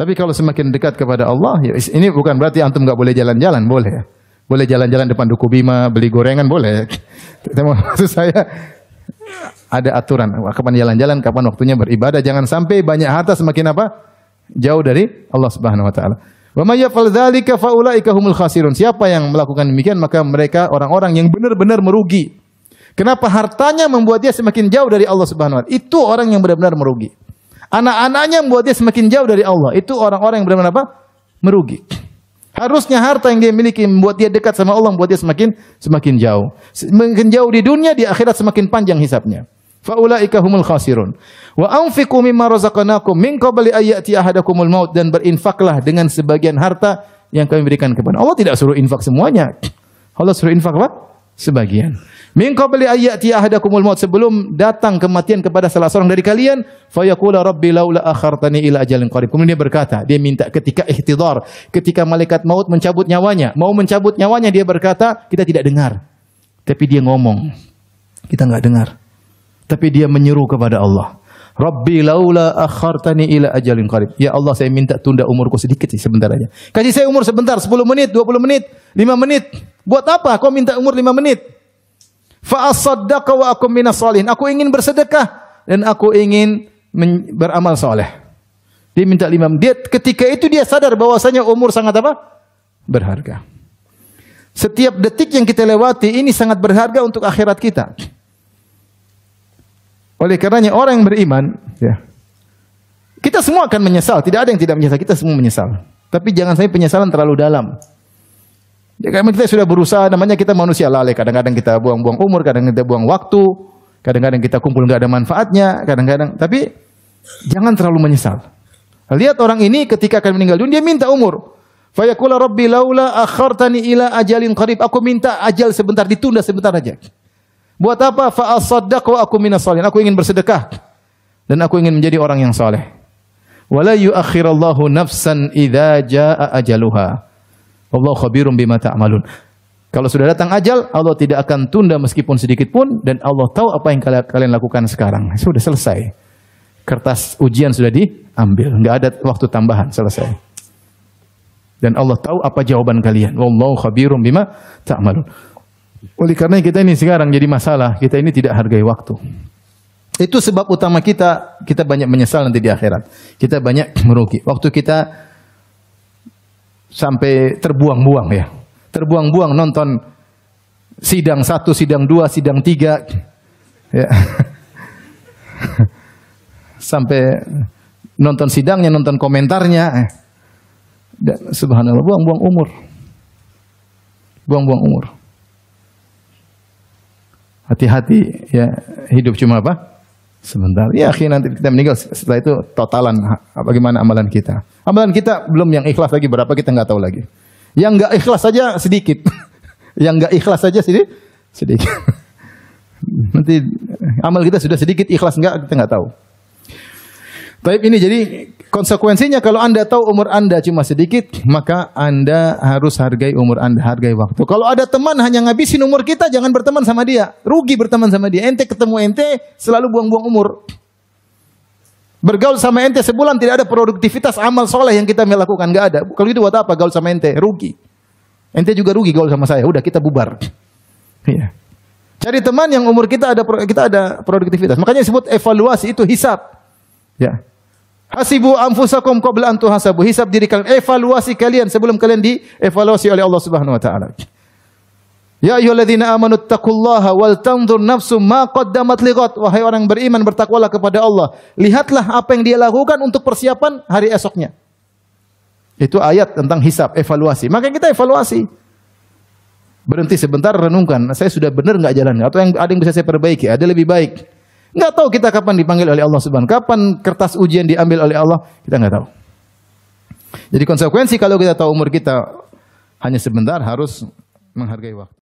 Tapi kalau semakin dekat kepada Allah, ya ini bukan berarti antum nggak boleh jalan-jalan, boleh. Boleh jalan-jalan depan Duku Bima, beli gorengan boleh. Tapi maksud saya ada aturan. Kapan jalan-jalan, kapan waktunya beribadah. Jangan sampai banyak harta semakin apa? Jauh dari Allah Subhanahu wa taala. Wa may yaf'al dzalika fa ulaika humul khasirun. Siapa yang melakukan demikian maka mereka orang-orang yang benar-benar merugi. Kenapa? Hartanya membuat dia semakin jauh dari Allah Subhanahu wa taala. Itu orang yang benar-benar merugi. Anak-anaknya membuat dia semakin jauh dari Allah. Itu orang-orang yang benar-benar apa? Merugi. Harusnya harta yang dia miliki membuat dia dekat sama Allah, membuat dia semakin jauh. Semakin jauh di dunia, di akhirat semakin panjang hisabnya. Faulaika humul khasirun. Wa anfiqu mimma razaqnakum min qabli ay ya'ti ahadakumul maut, dan berinfaklah dengan sebagian harta yang kami berikan kepada Allah. Tidak suruh infak semuanya. Allah suruh infak apa? Sebagian. Min qabli ay ya'ti ahadakumul maut, sebelum datang kematian kepada salah seorang dari kalian, fa yaqula rabbi laula akhartani ila ajalin qarib. Kemudian dia berkata, dia minta ketika ihtidar, ketika malaikat maut mencabut nyawanya, mau mencabut nyawanya, dia berkata, kita tidak dengar. Tapi dia ngomong, kita enggak dengar. Tapi dia menyeru kepada Allah, Rabbi laula akhartani ila ajalin qarib. Ya Allah, saya minta tunda umurku sedikit sebentar aja. Kasih saya umur sebentar, 10 menit, 20 menit, 5 menit. Buat apa kau minta umur 5 menit? Fa asaddaqa wa akum minas shalihin. Aku ingin bersedekah dan aku ingin beramal saleh. Dia minta 5 menit. Ketika itu dia sadar bahwasanya umur sangat apa? Berharga. Setiap detik yang kita lewati ini sangat berharga untuk akhirat kita. Oleh karenanya orang yang beriman, ya, kita semua akan menyesal. Tidak ada yang tidak menyesal. Kita semua menyesal. Tapi jangan sampai penyesalan terlalu dalam. Ya, karena kita sudah berusaha, namanya kita manusia lalai. Kadang-kadang kita buang-buang umur, kadang-kadang kita buang waktu, kadang-kadang kita kumpul nggak ada manfaatnya, kadang-kadang. Tapi jangan terlalu menyesal. Lihat orang ini ketika akan meninggal dunia, dia minta umur. Fa yaqulu rabbi laula akhartani ila ajalin qarib. Aku minta ajal sebentar, ditunda sebentar aja. Buat apa? Fa asaddaq wa aku minas shalihin. Aku ingin bersedekah dan aku ingin menjadi orang yang saleh. Wala yuakhirallahu nafsan idza jaa ajaluha. Wallahu khabirum bima ta'malun. Kalau sudah datang ajal, Allah tidak akan tunda meskipun sedikit pun, dan Allah tahu apa yang kalian lakukan sekarang. Sudah selesai. Kertas ujian sudah diambil, enggak ada waktu tambahan, selesai. Dan Allah tahu apa jawaban kalian. Wallahu khabirum bima ta'malun. Oleh karena kita ini sekarang jadi masalah, kita ini tidak hargai waktu. Itu sebab utama kita banyak menyesal nanti di akhirat. Kita banyak merugi. Waktu kita sampai terbuang-buang, ya. Terbuang-buang nonton sidang 1, sidang 2, sidang 3. Ya. Sampai nonton sidangnya, nonton komentarnya. Dan subhanallah, buang-buang umur. Buang-buang umur. Hati-hati, ya, hidup cuma apa? Sebentar. Ya, akhirnya nanti kita meninggal, setelah itu totalan bagaimana amalan kita. Amalan kita belum yang ikhlas lagi berapa kita nggak tahu lagi. Yang nggak ikhlas saja sedikit. Yang nggak ikhlas saja sedikit. Nanti amal kita sudah sedikit, ikhlas nggak kita nggak tahu. Tapi ini jadi konsekuensinya kalau Anda tahu umur Anda cuma sedikit, maka Anda harus hargai umur Anda, hargai waktu. Kalau ada teman hanya ngabisin umur kita, jangan berteman sama dia. Rugi berteman sama dia. Ente ketemu ente selalu buang-buang umur. Bergaul sama ente sebulan tidak ada produktivitas amal soleh yang kita melakukan, nggak ada. Kalau itu buat apa gaul sama ente? Rugi. Ente juga rugi gaul sama saya. Udah kita bubar. Iya. Cari teman yang umur kita ada produktivitas. Makanya disebut evaluasi, itu hisab. Ya. Hasibu anfusakum qabla an tuhasabu. Hisab diri kalian, evaluasi kalian sebelum kalian dievaluasi oleh Allah Subhanahu wa taala. Ya ayyuhalladzina amanu taqullaha wal tanzur nafsum ma qaddamat lighad. Wahai orang beriman, bertakwalah kepada Allah. Lihatlah apa yang dia lakukan untuk persiapan hari esoknya. Itu ayat tentang hisab, evaluasi. Maka kita evaluasi. Berhenti sebentar, renungkan. Saya sudah benar enggak jalan? Atau yang ada yang bisa saya perbaiki? Ada lebih baik. Enggak tahu kita kapan dipanggil oleh Allah Subhanahu. Kapan kertas ujian diambil oleh Allah, kita enggak tahu. Jadi konsekuensi kalau kita tahu umur kita hanya sebentar, harus menghargai waktu.